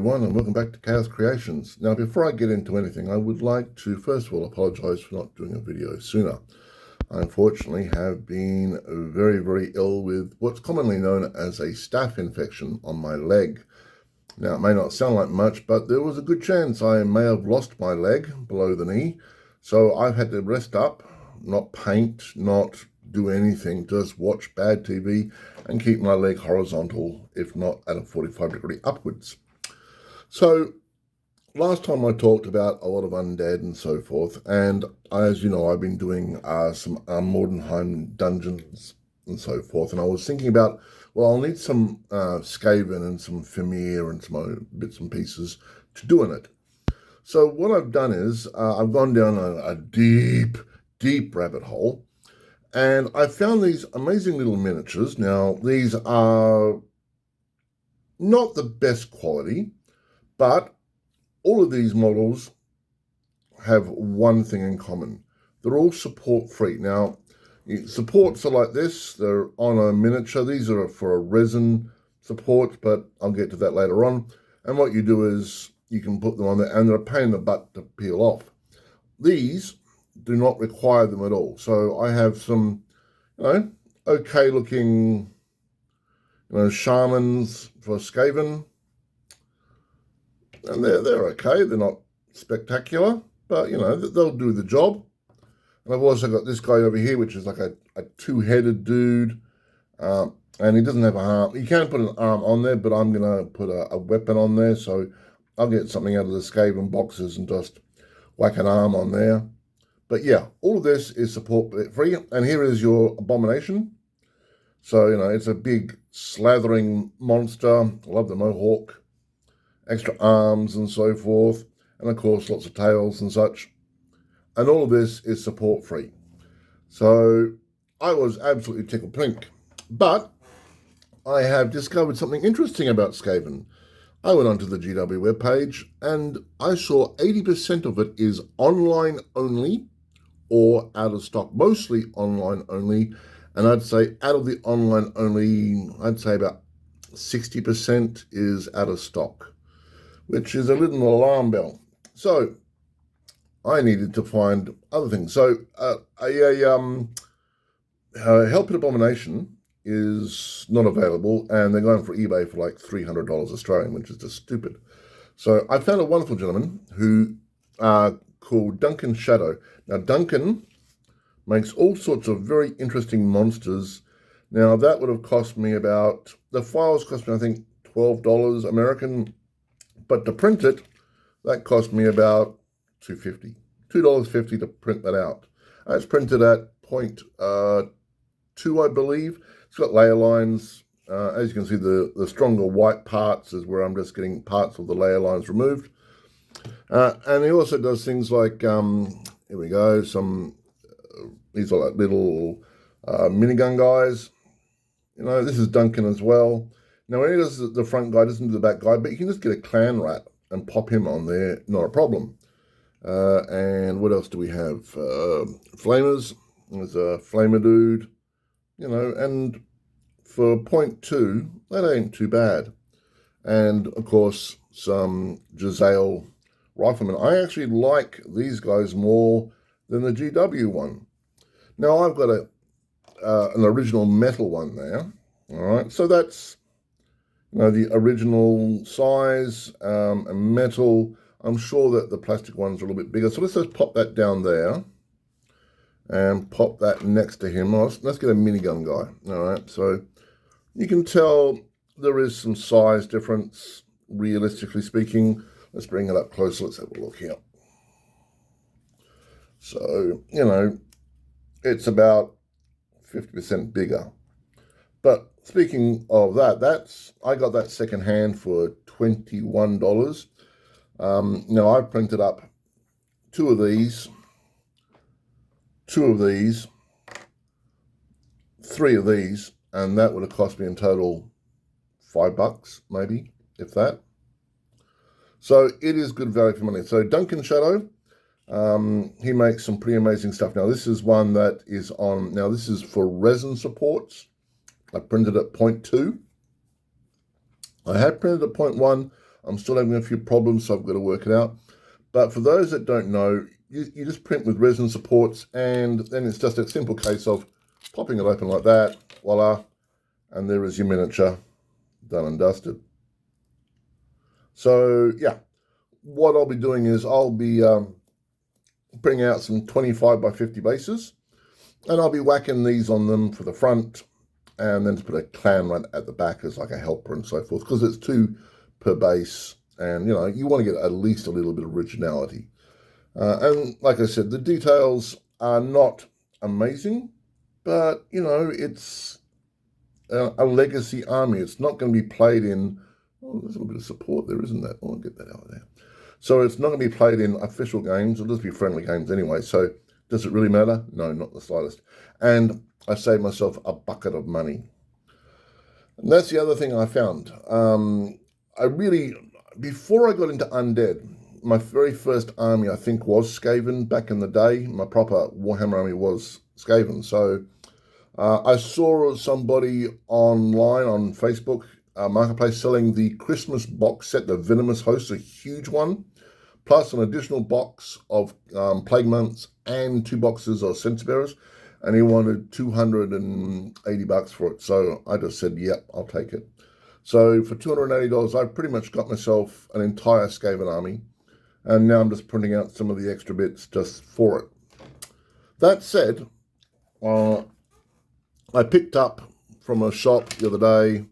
everyone, and welcome back to Chaos Creations. Now, before I get into anything, I would like to first of all apologize for not doing a video sooner. I unfortunately have been very, very ill with what's commonly known as a staph infection on my leg. Now, it may not sound like much, but there was a good chance I may have lost my leg below the knee. So I've had to rest up, not paint, not do anything, just watch bad TV and keep my leg horizontal, if not at a 45-degree upwards. So last time I talked about a lot of undead and so forth, and as you know, I've been doing some Mordenheim dungeons and so forth, and I was thinking about, well, I'll need some Skaven and some Fimir and some other bits and pieces to do in it. So what I've done is I've gone down a deep, deep rabbit hole, and I found these amazing little miniatures. Now, these are not the best quality, but all of these models have one thing in common. They're all support free. Now, supports are like this. They're on a miniature. These are for a resin support, but I'll get to that later on. And what you do is you can put them on there, and they're a pain in the butt to peel off. These do not require them at all. So I have some, okay looking, shamans for Skaven. And they're okay. They're not spectacular, but, they'll do the job. And I've also got this guy over here, which is like a two-headed dude. And he doesn't have a arm. You can put an arm on there, but I'm going to put a weapon on there. So I'll get something out of the Skaven boxes and just whack an arm on there. But yeah, all of this is support free. And here is your abomination. So, it's a big slathering monster. I love the mohawk. Extra arms and so forth, and of course lots of tails and such, and all of this is support free. So I was absolutely tickled pink, but I have discovered something interesting about Skaven. I went onto the GW webpage and I saw 80% of it is online only or out of stock, mostly online only, and I'd say out of the online only, I'd say about 60% is out of stock, which is a little alarm bell. So I needed to find other things. So Helped Abomination is not available, and they're going for eBay for like $300 Australian, which is just stupid. So I found a wonderful gentleman who called Duncan Shadow. Now, Duncan makes all sorts of very interesting monsters. Now, that would have cost me about, the files cost me, I think, $12 American. But to print it, that cost me about $2.50 to print that out. It's printed at 0.2, I believe. It's got layer lines. As you can see, the stronger white parts is where I'm just getting parts of the layer lines removed. And he also does things like, here we go, these are like little minigun guys. This is Duncan as well. Now, when he does the front guy, doesn't do the back guy, but you can just get a clan rat and pop him on there, not a problem. And what else do we have? Flamers. There's a flamer dude, and for 0.2, that ain't too bad. And, of course, some Giselle riflemen. I actually like these guys more than the GW one. Now, I've got an original metal one there. All right, so that's the original size and metal. I'm sure that the plastic ones are a little bit bigger. So let's just pop that down there and pop that next to him. Let's get a minigun guy. All right, so you can tell there is some size difference, realistically speaking. Let's bring it up closer. Let's have a look here. So, it's about 50% bigger. But speaking of that, I got that second hand for $21. Now I've printed up two of these, three of these, and that would have cost me in total $5, maybe, if that. So it is good value for money. So Duncan Shadow, he makes some pretty amazing stuff. Now this is one that is on, now this is for resin supports. I printed at 0.2. I had printed at 0.1. I'm still having a few problems, so I've got to work it out. But for those that don't know, you just print with resin supports, and then it's just a simple case of popping it open like that, voila, and there is your miniature, done and dusted. So yeah, what I'll be doing is I'll be bringing out some 25 by 50 bases, and I'll be whacking these on them for the front, and then to put a clan right at the back as like a helper and so forth, because it's 2 per base, and you know, you want to get at least a little bit of originality. And like I said, the details are not amazing, but you know, it's a legacy army. It's not going to be played in, oh, there's a little bit of support there, isn't there? Oh, I'll get that out of there. So it's not going to be played in official games. It'll just be friendly games anyway. So does it really matter? No, not the slightest. And I saved myself a bucket of money. And that's the other thing I found. Before I got into Undead, my very first army, I think, was Skaven back in the day. My proper Warhammer army was Skaven. So I saw somebody online on Facebook Marketplace selling the Christmas box set, the Venomous Host, a huge one, plus an additional box of Plague Months and 2 boxes of Censer Bearers, and he wanted $280 for it. So I just said, yep, I'll take it. So for $280, I pretty much got myself an entire Skaven army, and now I'm just printing out some of the extra bits just for it. That said, I picked up from a shop the other day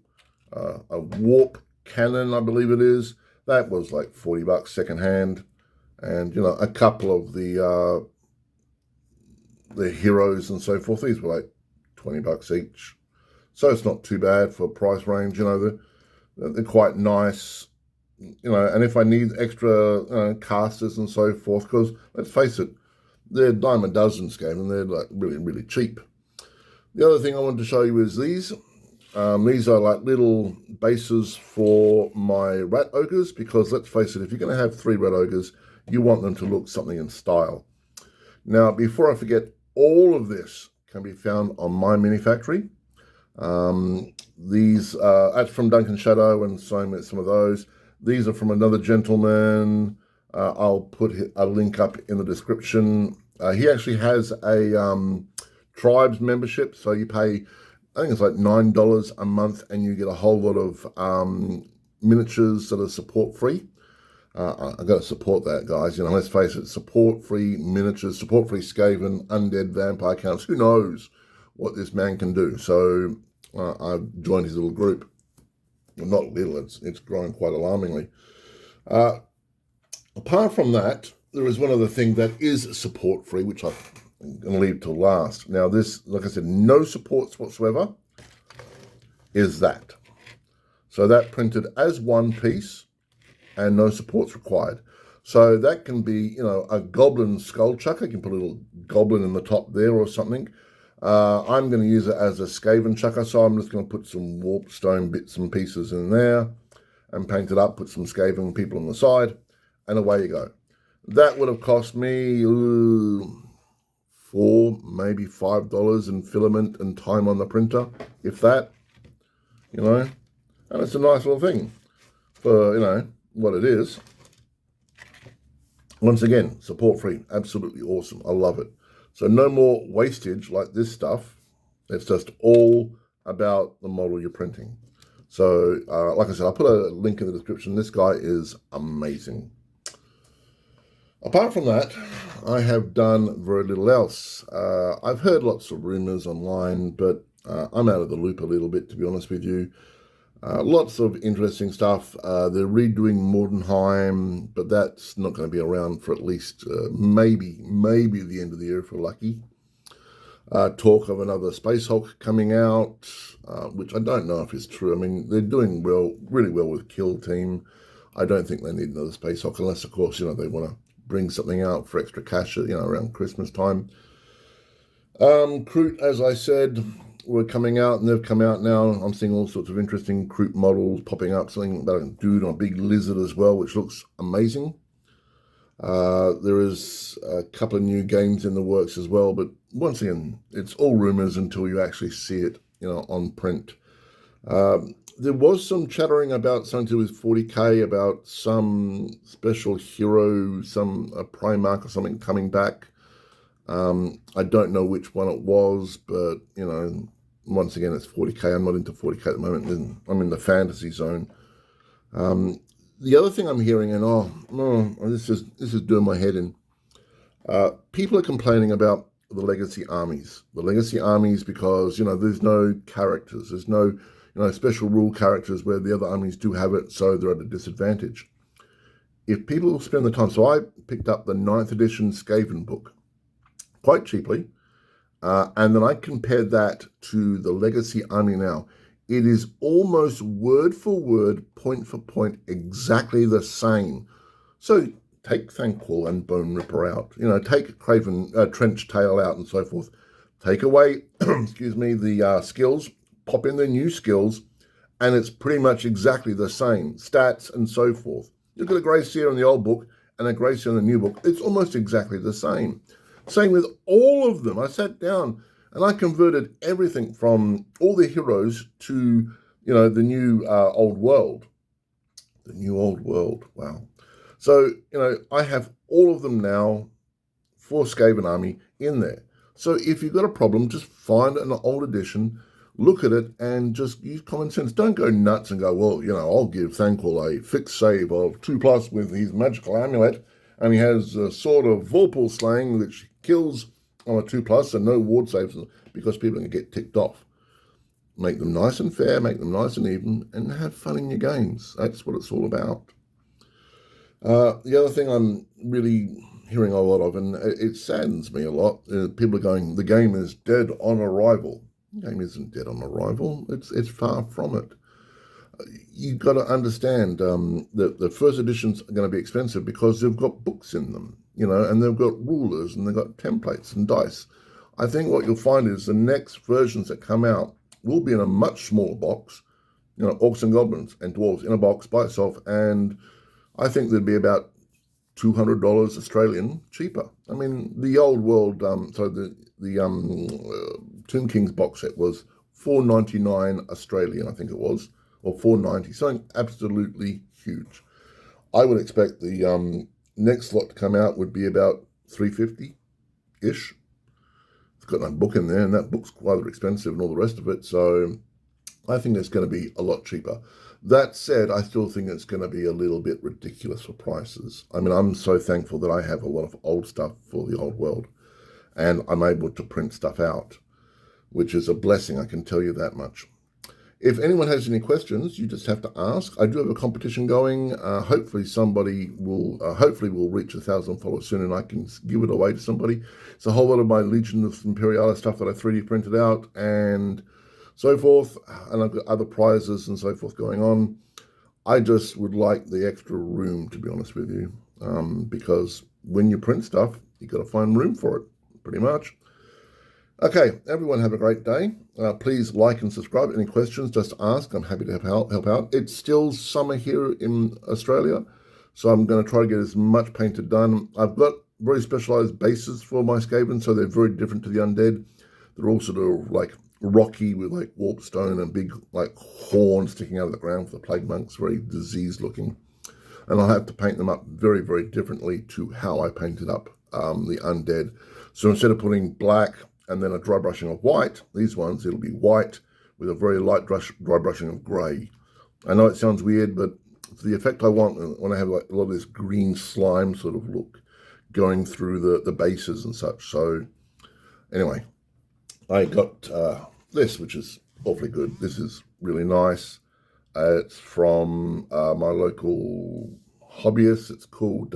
a warp cannon, I believe it is. That was like $40 secondhand, and you know, a couple of the heroes and so forth. These were like $20 each, so it's not too bad for price range. You know, they're quite nice. You know, and if I need extra casters and so forth, because let's face it, they're dime a dozen Skaven, and they're like really cheap. The other thing I wanted to show you is these. These are like little bases for my rat ogres, because let's face it, if you're going to have 3 rat ogres, you want them to look something in style. Now, before I forget, all of this can be found on my mini factory. That's from Duncan Shadow and some of those. These are from another gentleman. I'll put a link up in the description. He actually has a tribes membership, so you pay, I think it's like $9 a month, and you get a whole lot of miniatures that are support free. I've got to support that, guys. You know, let's face it, support free miniatures, support free Skaven, undead, vampire counts. Who knows what this man can do? So I've joined his little group. Well, not little, it's growing quite alarmingly. Apart from that, there is one other thing that is support free, which I'm going to leave till last. Now this, like I said, no supports whatsoever, is that. So that printed as one piece and no supports required. So that can be, you know, a goblin skull chucker. You can put a little goblin in the top there or something. I'm going to use it as a Skaven chucker, so I'm just going to put some warp stone bits and pieces in there and paint it up, put some Skaven people on the side, and away you go. That would have cost me $4, maybe $5 in filament and time on the printer, if that, you know. And it's a nice little thing for, you know, what it is. Once again, support free, absolutely awesome. I love it. So no more wastage like this stuff. It's just all about the model you're printing. So like I said, I'll put a link in the description. This guy is amazing. Apart from that, I have done very little else. I've heard lots of rumors online, but I'm out of the loop a little bit, to be honest with you. Lots of interesting stuff. They're redoing Mordenheim, but that's not going to be around for at least maybe the end of the year if we're lucky. Talk of another Space Hulk coming out, which I don't know if it's true. I mean, they're doing really well with Kill Team. I don't think they need another Space Hulk, unless, of course, you know, they want to bring something out for extra cash, you know, around Christmas time. Kroot, as I said, were coming out, and they've come out now. I'm seeing all sorts of interesting Kroot models popping up, something about a dude on a big lizard as well, which looks amazing. There is a couple of new games in the works as well, but once again, it's all rumors until you actually see it, you know, on print. There was some chattering about something to do with 40k, about some special hero, some Primarch or something coming back. I don't know which one it was, but, you know, once again, it's 40k. I'm not into 40k at the moment. I'm in the fantasy zone. The other thing I'm hearing, and this is doing my head in. People are complaining about the legacy armies. The legacy armies because, you know, there's no characters. There's no, you know, special rule characters where the other armies do have it, so they're at a disadvantage. If people spend the time, so I picked up the 9th edition Skaven book quite cheaply, and then I compared that to the legacy army now. It is almost word for word, point for point, exactly the same. So take Thanquol and Bone Ripper out. You know, take Craven, Trench Tail out and so forth. Take away, excuse me, the skills, pop in the new skills, and it's pretty much exactly the same. Stats and so forth. Look at a Grey Seer in the old book and a Grey Seer in the new book. It's almost exactly the same. Same with all of them. I sat down and I converted everything from all the heroes to, you know, the new old world. The new old world. Wow. So, you know, I have all of them now for Skaven Army in there. So if you've got a problem, just find an old edition, look at it, and just use common sense. Don't go nuts and go, well, you know, I'll give Thanquol a fixed save of 2+ with his magical amulet, and he has a sword of Vorpal Slaying, which kills on a 2+ and no ward saves, because people can get ticked off. Make them nice and fair, make them nice and even, and have fun in your games. That's what it's all about. The other thing I'm really hearing a lot of, and it saddens me a lot, people are going, the game is dead on arrival. The game isn't dead on arrival. It's far from it. You've got to understand that the first editions are going to be expensive because they've got books in them, you know, and they've got rulers and they've got templates and dice. I think what you'll find is the next versions that come out will be in a much smaller box, you know, orcs and goblins and dwarves in a box by itself, and I think there'd be about $200 Australian cheaper. I mean, the old world, Tomb King's box set was $4.99 Australian, I think it was, or $4.90, something absolutely huge. I would expect the next lot to come out would be about $3.50-ish. It's got no book in there, and that book's rather expensive and all the rest of it, so I think it's going to be a lot cheaper. That said, I still think it's going to be a little bit ridiculous for prices. I mean, I'm so thankful that I have a lot of old stuff for the old world, and I'm able to print stuff out, which is a blessing, I can tell you that much. If anyone has any questions, you just have to ask. I do have a competition going. Hopefully somebody will, will reach 1,000 followers soon, and I can give it away to somebody. It's a whole lot of my Legion of Imperialis stuff that I 3D printed out, and so forth, and I've got other prizes and so forth going on. I just would like the extra room, to be honest with you, because when you print stuff, you've got to find room for it, pretty much. Okay, everyone have a great day. Please like and subscribe. Any questions, just ask. I'm happy to help out. It's still summer here in Australia, so I'm going to try to get as much painted done. I've got very specialized bases for my Skaven, so they're very different to the undead. They're all sort of like rocky with like warp stone and big like horns sticking out of the ground for the plague monks, very diseased looking. And I'll have to paint them up very, very differently to how I painted up the undead. So instead of putting black and then a dry brushing of white, these ones, it'll be white with a very light dry brushing of grey. I know it sounds weird, but it's the effect I want when I have like a lot of this green slime sort of look going through the bases and such. So anyway, I got this, which is awfully good. This is really nice. It's from my local hobbyist. It's called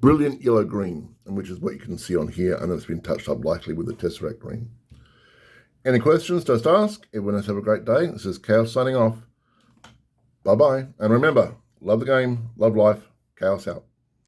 Brilliant Yellow Green, and which is what you can see on here, and then it's been touched up lightly with the Tesseract Green. Any questions, just ask. Everyone else have a great day. This is Chaos signing off. Bye-bye. And remember, love the game, love life, Chaos out.